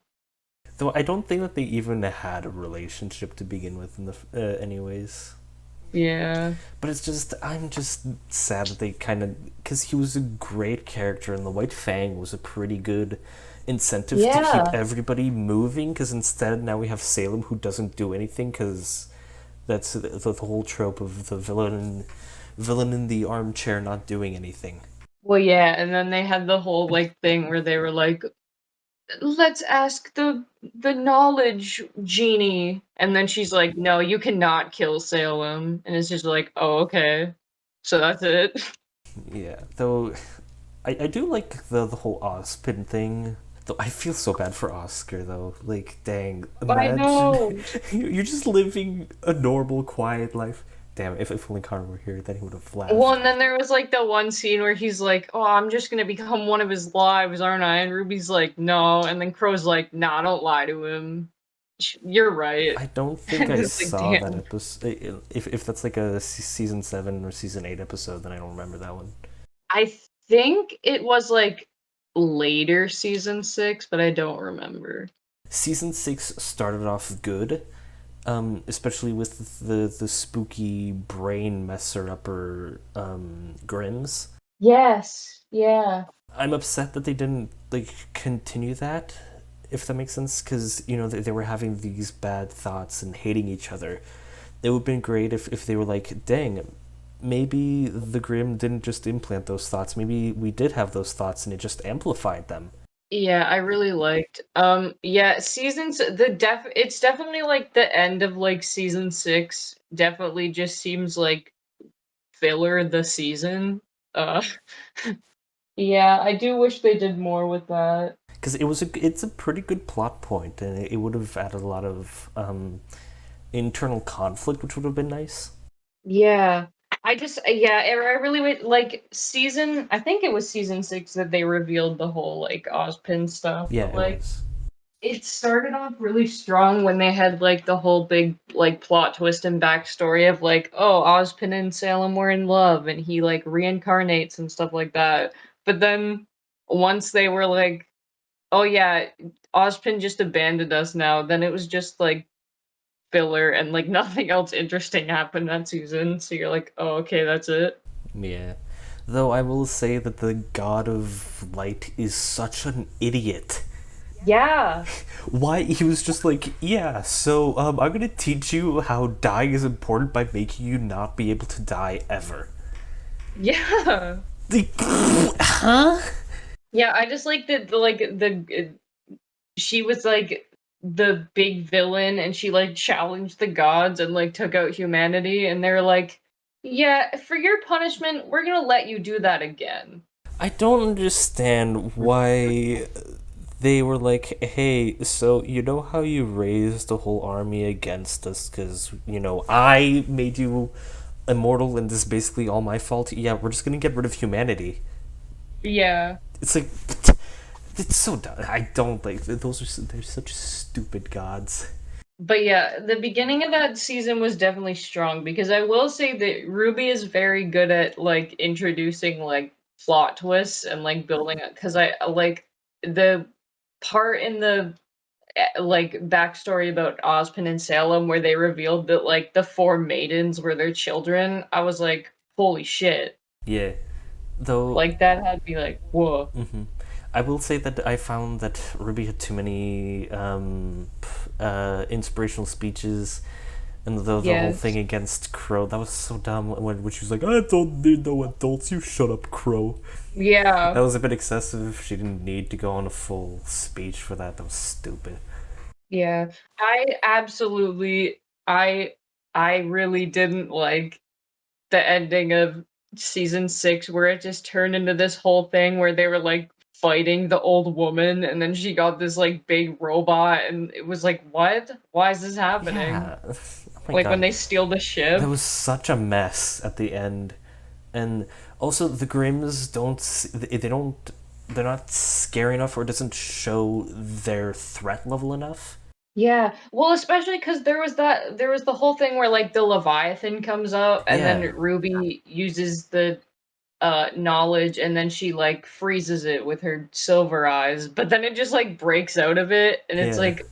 Though I don't think that they even had a relationship to begin with in the anyways. Yeah. But I'm just sad that they kind of, because he was a great character, and the White Fang was a pretty good incentive to keep everybody moving, because instead now we have Salem, who doesn't do anything, because that's the whole trope of the villain in the armchair not doing anything. Well, yeah, and then they had the whole like thing where they were like, let's ask the knowledge genie, and then she's like, no, you cannot kill Salem, and it's just like, oh, okay, so that's it. Yeah, though I do like the whole Ozpin thing. Though I feel so bad for Oscar, though. Like, dang, I know. imagine you're just living a normal, quiet life. Damn, if only Connor were here, then he would have laughed. Well, and then there was like the one scene where he's like, oh, I'm just gonna become one of his lives, aren't I? And Ruby's like, no, and then Crow's like, nah, don't lie to him. You're right. I don't think I It's like, saw damn. that episode. If that's like a season 7 or season 8 episode, then I don't remember that one. I think it was like later season 6, but I don't remember. Season 6 started off good, especially with the spooky brain messer upper Grims. Yes, yeah. I'm upset that they didn't like continue that, if that makes sense, because they were having these bad thoughts and hating each other. It would have been great if they were like, dang, maybe the Grim didn't just implant those thoughts. Maybe we did have those thoughts and it just amplified them. Yeah, I really liked. Yeah, it's definitely like the end of like season 6. Definitely just seems like filler the season. Yeah, I do wish they did more with that. Because it's a pretty good plot point, and it would have added a lot of internal conflict, which would have been nice. Yeah. I really like season, I think it was season 6 that they revealed the whole like Ozpin stuff. Yeah, but, like, it was. it started off really strong when they had like the whole big like plot twist and backstory of like, oh, Ozpin and Salem were in love and he like reincarnates and stuff like that. But then once they were like, oh yeah, Ozpin just abandoned us now, then it was just like filler and like nothing else interesting happened that season. So you're like, oh, okay, that's it. Yeah. Though I will say that the God of Light is such an idiot. Yeah. Why he was just like, yeah, so I'm gonna teach you how dying is important by making you not be able to die ever. Yeah. Huh? Yeah, I just like that she was like the big villain and she like challenged the gods and like took out humanity, and they're like, yeah, for your punishment, we're gonna let you do that again. I don't understand why they were like, hey, so you know how you raised the whole army against us because, I made you immortal and this is basically all my fault? Yeah, we're just gonna get rid of humanity. Yeah. It's like, it's so dumb. I don't like, they're such stupid gods. But yeah, the beginning of that season was definitely strong because I will say that Ruby is very good at like introducing like plot twists and like building it, because I like the part in the like backstory about Ozpin and Salem where they revealed that like the 4 maidens were their children. I was like, holy shit. Yeah. Though, Like that had me like, whoa. mm-hmm. I will say that I found that Ruby had too many inspirational speeches, and the whole thing Yes. against Crow, that was so dumb. When she was like, "I don't need no adults, you shut up, Crow." That Yeah. was a bit excessive. She didn't need to go on a full speech for that. That was stupid. Yeah. I absolutely I I really didn't like the ending of season 6 where it just turned into this whole thing where they were like fighting the old woman and then she got this like big robot and it was like what? Why is this happening? Yeah. Oh my Like when god. they steal the That ship? was such a mess at the end. And also the Grims they're not scary enough, or it doesn't show their threat level enough. Yeah. Well, especially because there was the whole thing where like the Leviathan comes up and then Yeah. Ruby uses the knowledge and then she like freezes it with her silver eyes, but then it just like breaks out of it and it's Yeah. like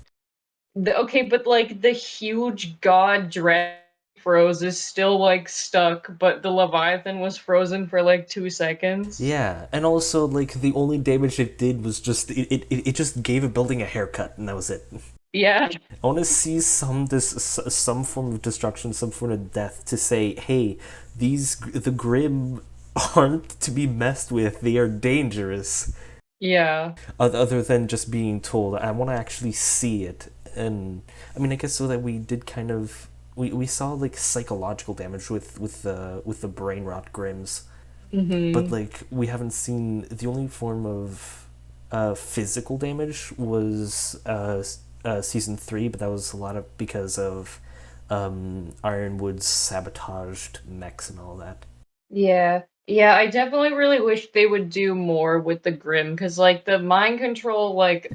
okay, but like the huge god dragon froze is still like stuck, but the Leviathan was frozen for like 2 seconds. Yeah, and also like the only damage it did was just it just gave a building a haircut, and that was it. Yeah. I want to see some form of destruction, some form of death to say, hey, the Grim aren't to be messed with. They are dangerous. Yeah. Other than just being told, I want to actually see it. And I mean, I guess so that we did kind of we saw like psychological damage with the brain rot Grims, but Mhm. like we haven't seen the only form of physical damage was season 3, but that was a lot of because of Ironwood's sabotaged mechs and all that. Yeah. Yeah, I definitely really wish they would do more with the Grim because, like, the mind control, like,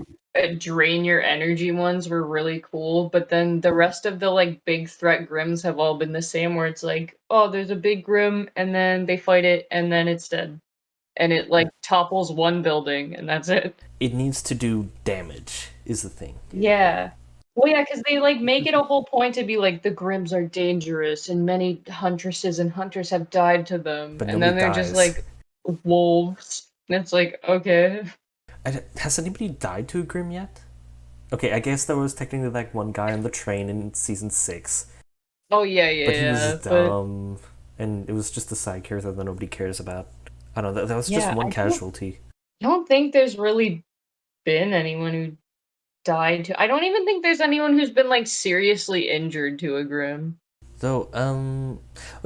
drain your energy ones were really cool, but then the rest of the, like, big threat Grims have all been the same, where it's like, oh, there's a big Grim, and then they fight it, and then it's dead. And it, like, topples one building, and that's it. It needs to do damage, is the thing. Yeah. Well, yeah, because they, like, make it a whole point to be like, "The Grims are dangerous, and many huntresses and hunters have died to them." But And nobody then they're just dies. like wolves. And it's like, okay. Has anybody died to a Grim yet? Okay, I guess there was technically like one guy on the train in season 6, Oh, yeah, yeah, but he was yeah. But dumb, and it was just a side character that nobody cares about. I don't know, that was just yeah, one casualty. I don't think there's really been anyone who died to. I don't even think there's anyone who's been, like, seriously injured to a Grim. Though, oh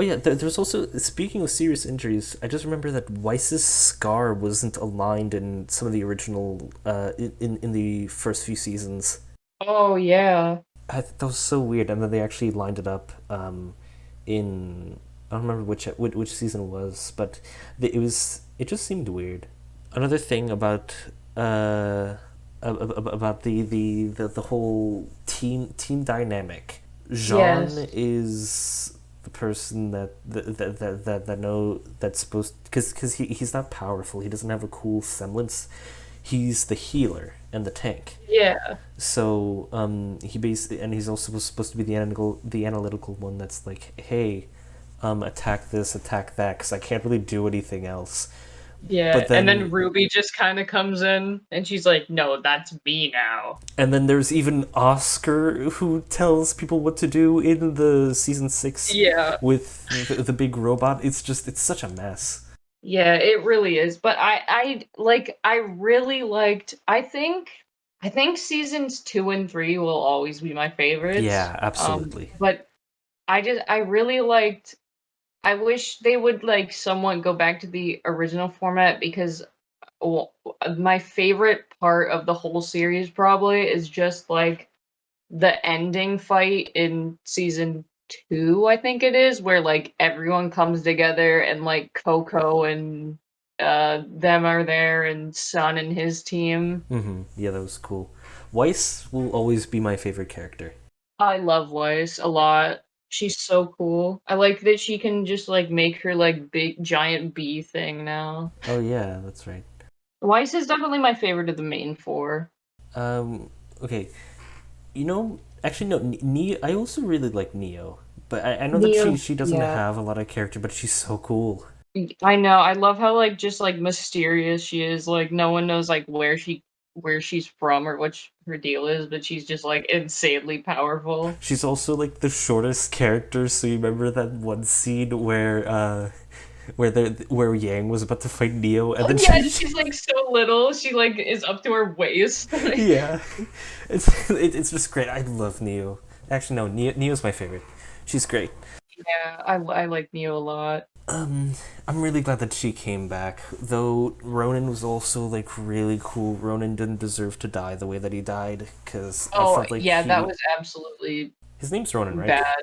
yeah, there's also, speaking of serious injuries, I just remember that Weiss's scar wasn't aligned in some of the original, in the first few seasons. Oh, yeah. That was so weird, and then they actually lined it up, in, I don't remember which season it was, but it just seemed weird. Another thing about the whole team dynamic. Jean Yes. is the person that's supposed, because he's not powerful. He doesn't have a cool semblance. He's the healer and the tank. Yeah. So he basically, and he's also supposed to be the analytical one that's like, hey, attack this, attack that, because I can't really do anything else. Yeah, But and then then Ruby just kind of comes in, and she's like, "No, that's me now." And then there's even Oscar who tells people what to do in the season 6 Yeah, with the big robot. It's such a mess. yeah, it really is. But I really liked. I think seasons 2 and 3 will always be my favorites. Yeah, absolutely. But I really liked. I wish they would like somewhat go back to the original format because well, my favorite part of the whole series probably is just like the ending fight in season 2, I think it is, where like everyone comes together and like Coco and them are there and Sun and his team. Yeah, that was cool. Weiss will always be my favorite character. I love Weiss a lot. She's so cool. I like that she can just like make her like big giant bee thing now. Oh yeah, that's right. Weiss is definitely my favorite of the main four. Um, okay, actually no, Neo. I also really like Neo, but I know that Neo, she doesn't yeah. have a lot of character, but she's so cool. I know. I love how like just like mysterious she is. Like no one knows like where she's from or what her deal is, but she's just like insanely powerful. She's also like the shortest character. So you remember that one scene where Yang was about to fight Neo, and then Yeah, she's like so little. She like is up to her waist. yeah, it's just great. I love Neo. Actually, no, Neo's my favorite. She's great. Yeah, I like Neo a lot. I'm really glad that she came back. Though Ronan was also like really cool. Ronan didn't deserve to die the way that he died because I felt like that was absolutely his name's Ronan, right? bad.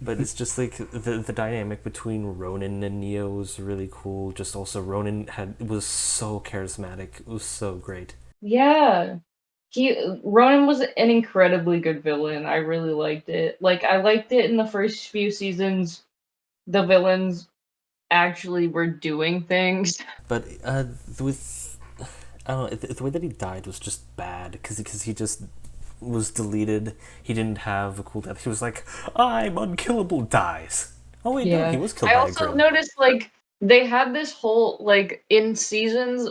But it's just like the dynamic between Ronan and Neo was really cool. Just also Ronan was so charismatic. It was so great. Yeah. Ronan was an incredibly good villain. I really liked it. Like I liked it in the first few seasons. The villains actually were doing things. But with I don't know, the way that he died was just bad because he just was deleted. He didn't have a cool death. He was like, "I'm unkillable," dies. Oh wait, no, he was killed I by a also grill. noticed like they had this whole like in seasons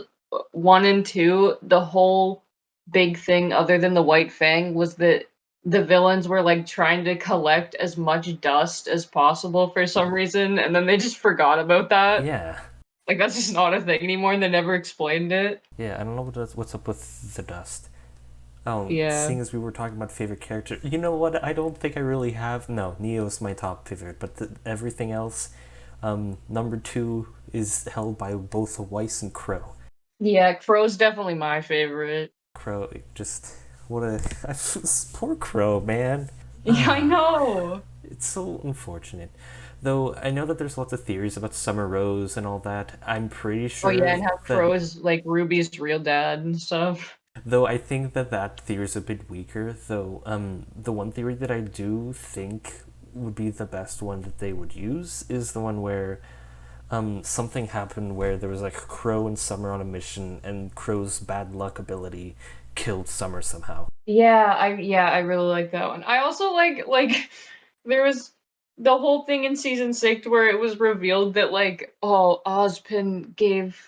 1 and 2, the whole big thing other than the White Fang was that the villains were like trying to collect as much dust as possible for some reason, and then they just forgot about that. Yeah, Like that's just not a thing anymore, and they never explained it. yeah. I don't know what's up with the dust. Oh, Yeah. seeing as we were talking about favorite character, you know what? I don't think I really have. No, Neo's my top favorite, but everything else, number 2 is held by both Weiss and Crow. Yeah, Crow's definitely my favorite. Crow, just what a poor Crow, man. Yeah, I know. It's so unfortunate. Though I know that there's lots of theories about Summer Rose and all that. I'm pretty sure. Oh yeah, and how that, Crow is like Ruby's real dad and stuff. Though I think that theory is a bit weaker. Though the one theory that I do think would be the best one that they would use is the one where something happened where there was like Crow and Summer on a mission, and Crow's bad luck ability killed Summer somehow. Yeah, I really like that one. I also like there was the whole thing in season 6 where it was revealed that like Ozpin gave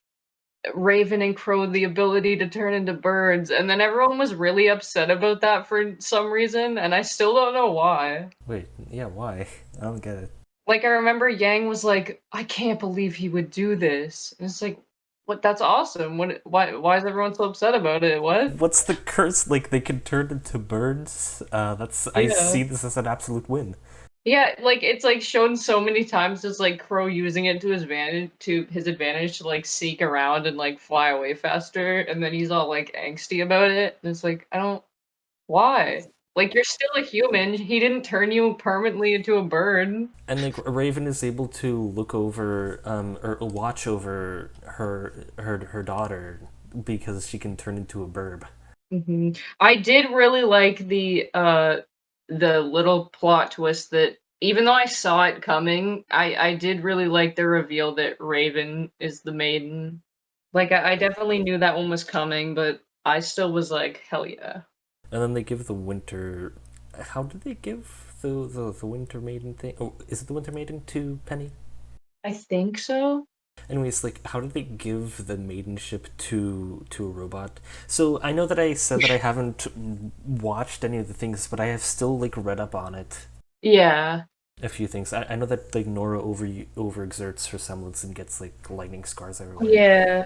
Raven and Crow the ability to turn into birds, and then everyone was really upset about that for some reason, and I still don't know why. Wait, yeah, why? I don't get it. Like I remember Yang was like, I can't believe he would do this. And it's like, what? That's awesome. Why is everyone so upset about it? What? What's the curse? Like they can turn into birds? I see this as an absolute win. Yeah, like it's like shown so many times as like Crow using it to his advantage to like seek around and like fly away faster, and then he's all like angsty about it. And it's like, I don't why? Like you're still a human. He didn't turn you permanently into a bird. And like Raven is able to look over or watch over her daughter because she can turn into a burb. I did really like the little plot twist that even though I saw it coming, I did really like the reveal that Raven is the maiden. Like I definitely knew that one was coming, but I still was like, hell yeah. And then they give the winter. How did they give the winter maiden thing? Oh, is it the winter maiden to Penny? I think so. Anyways, like, how did they give the maidenship to a robot? So I know that I said that I haven't watched any of the things, but I have still like read up on it. Yeah. A few things. I know that like Nora overexerts her semblance and gets like lightning scars everywhere. Yeah.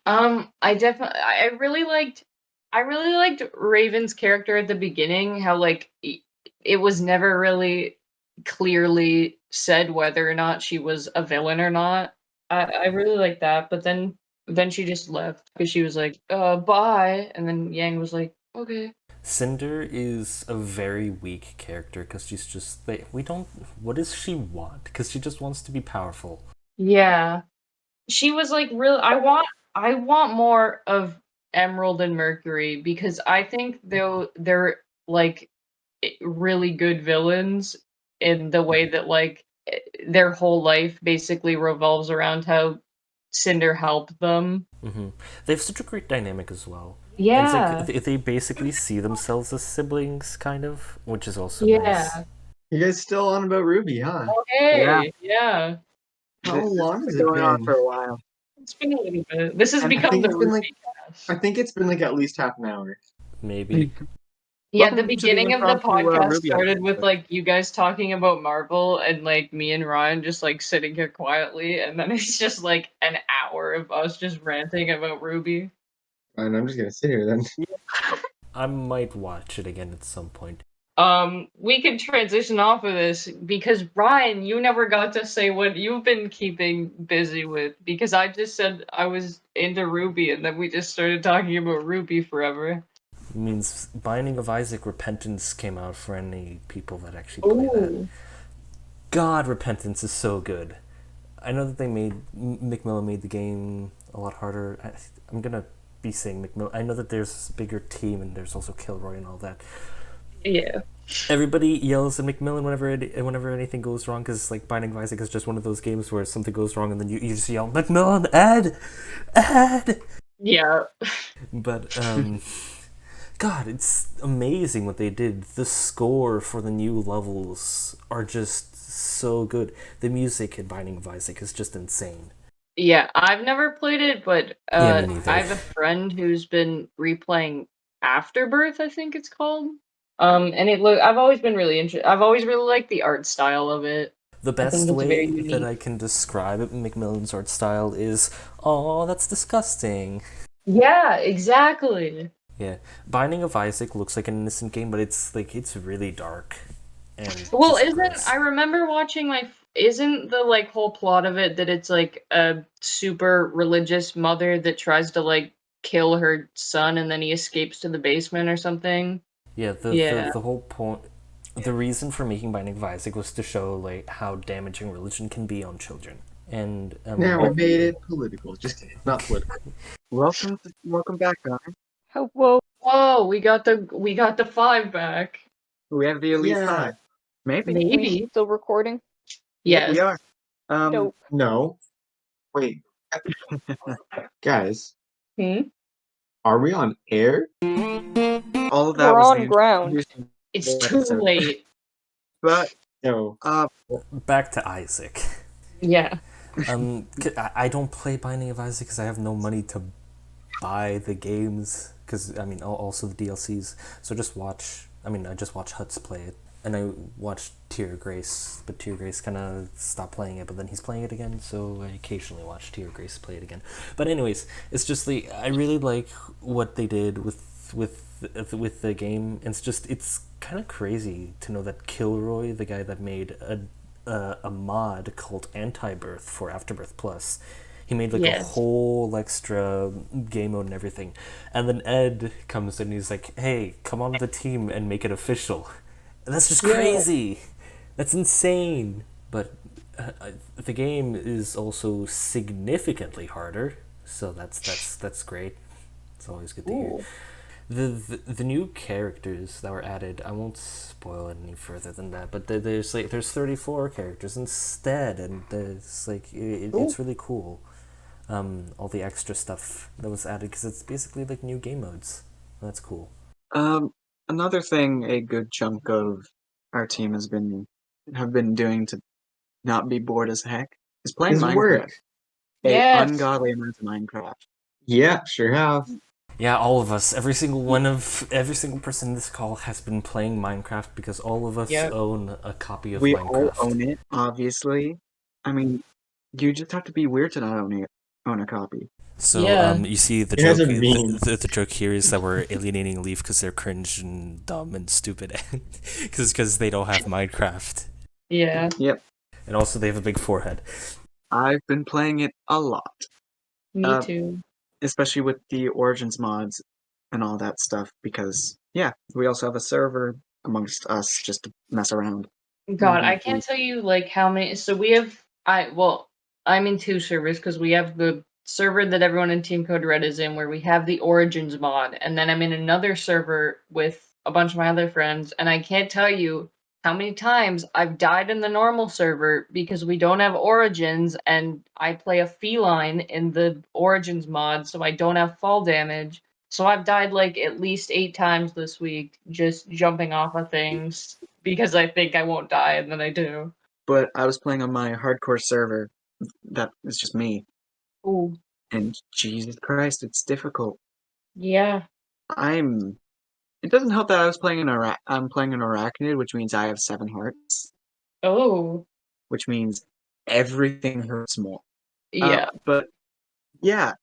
I really liked Raven's character at the beginning, how like it was never really clearly said whether or not she was a villain or not. I really like that, but then she just left because she was like, bye, and then Yang was like, okay. Cinder is a very weak character because she's just like, we don't. What does she want? Because she just wants to be powerful. Yeah. She was like, really, I want more of Emerald and Mercury because I think they're like really good villains in the way that like their whole life basically revolves around how Cinder helped them. Mm-hmm. They have such a great dynamic as well. Yeah. It's like they basically see themselves as siblings, kind of, which is also Yeah. nice. You guys still on about Ruby, huh? Okay. Yeah. How long has it going on been? for a while. It's been a little bit. This has I become think the it's been Ruby I cast. think it's been like at least half an hour. Maybe. Yeah, the Welcome to the beginning of the impromptu, podcast Ruby started with episode. like you guys talking about Marvel and like me and Ryan just like sitting here quietly, and then it's just like an hour of us just ranting about Ruby. And I'm just gonna sit here then. I might watch it again at some point. We can transition off of this because Ryan, you never got to say what you've been keeping busy with because I just said I was into Ruby and then we just started talking about Ruby forever. It means Binding of Isaac Repentance came out for any people that actually play that. Ooh. God, Repentance is so good. I know that McMillan made the game a lot harder. I'm gonna be saying McMillan. I know that there's a bigger team and there's also Kilroy and all that. Yeah. Everybody yells at McMillan whenever anything goes wrong because like Binding of Isaac is just one of those games where something goes wrong and then you just yell McMillan, Ed. Yeah. But God, it's amazing what they did. The score for the new levels are just so good. The music in Binding of Isaac is just insane. Yeah, I've never played it, but Yeah, me neither. I have a friend who's been replaying Afterbirth, I think it's called. And I've always been really interested. I've always really liked the art style of it. The I think best it's very way that unique. I can describe McMillan's art style is, oh, that's disgusting. Yeah, exactly. Yeah, Binding of Isaac looks like an innocent game, but it's really dark. And Well, just gross. I remember watching isn't the like whole plot of it that it's like a super religious mother that tries to like kill her son and then he escapes to the basement or something? Yeah, Yeah. the whole point, the reason for making Binding of Isaac was to show like how damaging religion can be on children. And Now we made it political. Just kidding. Not political. Welcome back, Connor. Oh, whoa. Whoa, we got the 5 back. We have the Elite Yeah. 5. Maybe. We Maybe. still recording? Yes. We are. Dope. No. Wait. Guys, Hmm? are we on air? All of that We're was on the ground. introducing It's the too episode. late. No. back to Isaac. Yeah. I don't play Binding of Isaac because I have no money to buy the games. Because I mean, also the DLCs. So I just watch Huts play it, and I watched Tear Grace, but Tear Grace kind of stopped playing it, but then he's playing it again. So I occasionally watch Tear Grace play it again. But anyways, it's just I really like what they did with the game. It's kind of crazy to know that Kilroy, the guy that made a mod called Anti-Birth for Afterbirth Plus, he made like a Yes. whole extra game mode and everything. And then Ed comes in and he's like, hey, come on the team and make it official. And that's just crazy. That's insane. But the game is also significantly harder, so that's great. It's always good to hear. The new characters that were added, I won't spoil it any further than that, but there's 34 characters instead, and it's it's really cool. All the extra stuff that was added because it's basically like new game modes. That's cool. Another thing a good chunk of our team have been doing to not be bored as heck is playing His Minecraft. work. An ungodly amount of Minecraft. Yeah, sure have. Yeah, all of us, every single person in this call has been playing Minecraft because all of us own a copy of We Minecraft. all own it, obviously. I mean, you just have to be weird to not own a copy. So you see the It has joke. a meme. The joke here is that we're alienating Leaf because they're cringe and dumb and stupid, because they don't have Minecraft. Yeah. Yep. And also they have a big forehead. I've been playing it a lot. Me too. Especially with the Origins mods and all that stuff, because we also have a server amongst us just to mess around. God, I can't tell you like how many. So we have I'm in 2 servers because we have the server that everyone in Team Code Red is in, where we have the Origins mod, and then I'm in another server with a bunch of my other friends, and I can't tell you how many times I've died in the normal server because we don't have Origins, and I play a feline in the Origins mod, so I don't have fall damage. So I've died like at least 8 times this week just jumping off of things because I think I won't die and then I do. But I was playing on my hardcore server, that is just me. Ooh. And Jesus Christ, it's difficult. Yeah. It doesn't help that I'm playing an arachnid, which means I have 7 hearts, Oh. which means everything hurts more. Yeah. But yeah,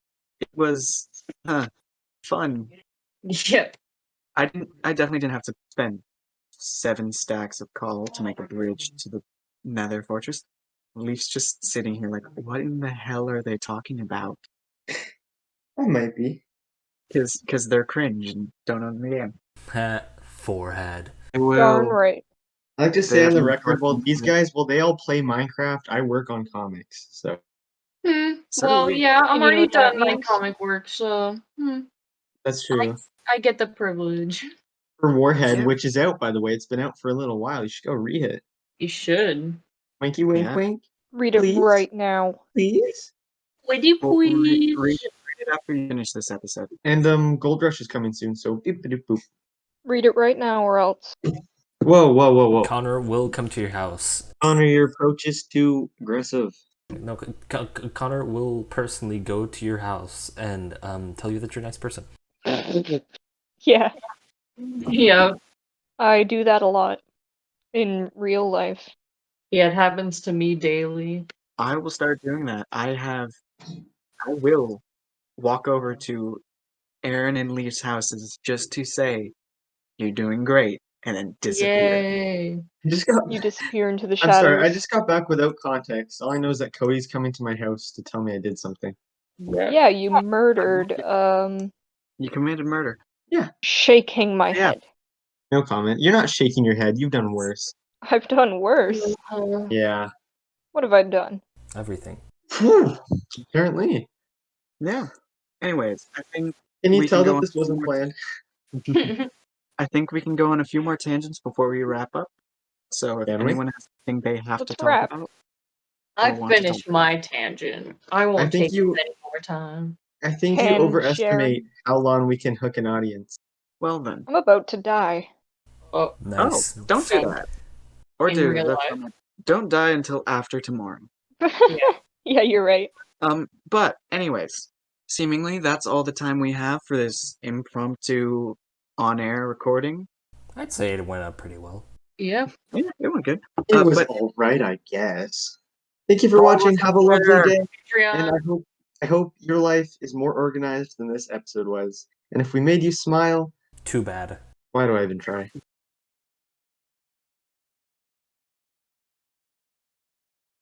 it was fun. Yep. I definitely didn't have to spend 7 stacks of coal to make a bridge to the Nether Fortress. Leaf's just sitting here like, what in the hell are they talking about? That might be. Because they're cringe and don't understand. Forehead. I will. Darn right. I like to say on the Very record, well, these important. guys, they all play Minecraft. I work on comics, so So Well, we- yeah, I'm And you know already what that done my means? comic work, so that's true. I get the privilege. For Warhead, Yeah. which is out, by the way, it's been out for a little while. You should go read it. You should. Winky wink Yeah. wink, Read it Please? right now. please. Would you Well, please? read it after you finish this episode. And Gold Rush is coming soon, so boop boop boop. Read it right now, or else. Whoa. Connor will come to your house. Connor, your approach is too aggressive. No, Connor will personally go to your house and tell you that you're a nice person. Yeah, Yeah. I do that a lot in real life. Yeah, it happens to me daily. I will start doing that. I will walk over to Aaron and Leaf's houses just to say, you're doing great, and then disappear. Yay. I just got. You disappear into the I'm shadows. sorry, I just got back without context. All I know is that Cody's coming to my house to tell me I did something. Yeah, you murdered, You committed murder. shaking my Yeah. head. No comment. You're not shaking your head. You've done worse. I've done worse. Yeah. What have I done? Everything. Phew. Apparently. Yeah. Anyways, I think Can you we tell can go that on this wasn't more- planned? I think we can go on a few more tangents before we wrap up. So if Can we? anyone has anything they have to Let's talk wrap. about, I've want to finished talk my tangent. I won't think take you- any more time. I think you Tangerin. overestimate how long we can hook an audience. well then. I'm about to die. Oh, Nice. Oh, don't do Fun. that. Or In do. real That's life. what I'm like. Don't die until after tomorrow. Yeah, you're right. But anyways, seemingly that's all the time we have for this impromptu on-air recording. I'd say it went up pretty well. yeah. Yeah, it went good. It was but alright, I guess. Thank you for Follow watching. us Have a on lovely Twitter. day. And Patreon. I hope your life is more organized than this episode was. And if we made you smile, Too bad. why do I even try?